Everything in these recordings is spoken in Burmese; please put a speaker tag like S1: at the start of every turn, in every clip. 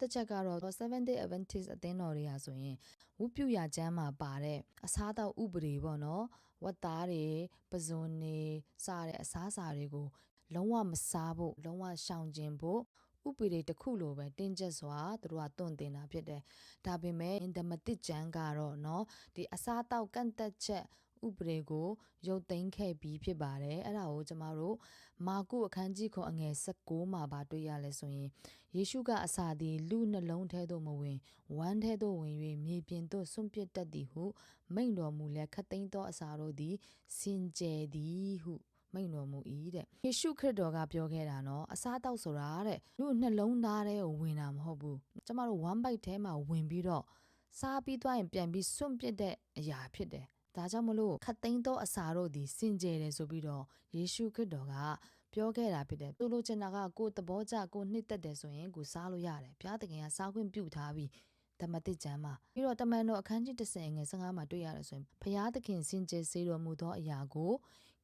S1: တစ်ချက်ကတော့ Seventh Day Adventist အသင်းတော်တွေဟာဆိုရင်ဝုပြုရာကျမ်းမှာပါတဲ့အစားအသောက်ဥပဒေပေါ့နော်ဝတ်သားတွေပဇွန်တွေစတဲ့အစားအစာတွေကိုလုံးဝမစားဖို့လုံးဝရှောင်ကျဉ်ဖို့ဥပဒေတစ်ခုလိုပဲတင်းကျပ်စွာသူတို့ကတွန့်တင်တာဖြစ်တယ်ဒါပေမဲ့ဓမ္မတစ်ကျမ်းကတော့เนาะဒီအစားအသောက်ကန့်သက်ချက်ဥပဒေကိုရုပ်သိမ်းခဲ့ပြီးဖြစ်ပါတယ်အဲ့ဒါကိုကျမတို့မာကုအခန်းကြီး9အငယ်16မှာပါတွေ့ရလဲဆိုရင်ယေရှုကအစာသည်လူနှလုံးထဲသို့မဝင်ဝမ်းထဲသို့ဝင်၍မြေပြင်သို့ဆွန့်ပစ်တတ်သည်ဟုမိန့်တော်မူလဲခတ်သိမ်းသောအစာတို့သည်စင်ကြယ်သည်ဟုမိန့်တော်မူ၏တဲ့ယေရှုခရစ်တော်ကပြောခဲ့တာနော်အစားတောက်ဆိုတာတဲ့လူနှလုံးသားထဲကိုဝင်တာမဟုတ်ဘူးကျမတို့ one bite ထဲမှာဝင်ပြီးတော့စားပြီးသွားရင်ပြန်ပြီးဆွန့်ပစ်တဲ့အရာဖြစ်တယ်ဒါကြောင့်မလို့ခတ်သိမ်းသောအစာတို့သည်စင်ကြယ်တယ်ဆိုပြီးတော့ယေရှုခရစ်တော်ကပြောခဲ့တာဖြစ်တယ်သူလိုချင်တာကကိုယ်သဘောကျကိုယ်နှစ်သက်တယ်ဆိုရင်ကိုစားလို့ရတယ်ဘုရားသခင်ကစားခွင့်ပြုထားပြီးဓမ္မသစ်ကျမ်းမှာပြီးတော့တမန်တော်အခန်းကြီး10ငယ်15မှာတွေ့ရတယ်ဆိုရင်ဘုရားသခင်စင်ကြယ်စေတော်မူသောအရာကို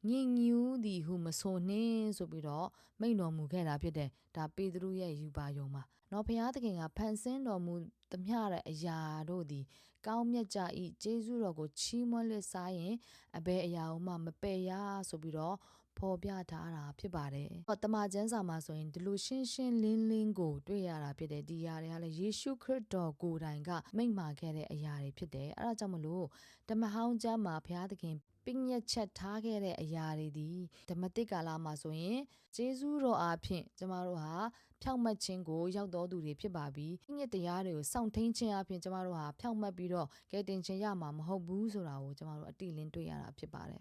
S1: ညင်ညူးသည်ဟုမဆိုနှင်းဆိုပြီးတော့မိန့်တော်မူခဲ့တာဖြစ်တယ်ဒါပေတရုရဲ့ယူပါယုံမှာနော်ဘုရားသခင်ကဖန်ဆင်းတော်မူသမျှတဲ့အရာတို့သည်ကောင်းမြတ်ကြ၏ကျေးဇူးတော်ကိုချီးမွမ်းလက်စားရင်အဘယ်အရာမှမပယ်ရဆိုပြီးတော့ဖော်ပြထားတာဖြစ်ပါတယ်။တမန်ကျမ်းစာမှာဆိုရင်ဒီလိုရှင်းရှင်းလင်းလင်းကိုတွေ့ရတာဖြစ်တယ်ဒီຢာတွေကလည်းယေရှုခရစ်တော်ကိုယ်တိုင်ကမိန့်မာခဲ့တဲ့အရာတွေဖြစ်တယ်အဲဒါကြောင့်မလို့ဓမ္မဟောင်းကျမ်းမှာဘုရားသခင်ပညတ်ချက်ထားခဲ့တဲ့အရာတွေဒီဓမ္မတိကာလမှာဆိုရင်ကျေးဇူးတော်အားဖြင့်ကျမတို့ဟာဖြောင့်မတ်ခြင်းကိုရောက်တော်သူတွေဖြစ်ပါပြီပညတ်တရားတွေကိုစောင့်ထိန်ခြင်းအားဖြင့်ကျမတို့ဟာဖြောင့်မတ်ပြီးတော့ကယ်တင်ခြင်းရမှာမဟုတ်ဘူးဆိုတာကိုကျမတို့အတိအလင်းတွေ့ရတာဖြစ်ပါတယ်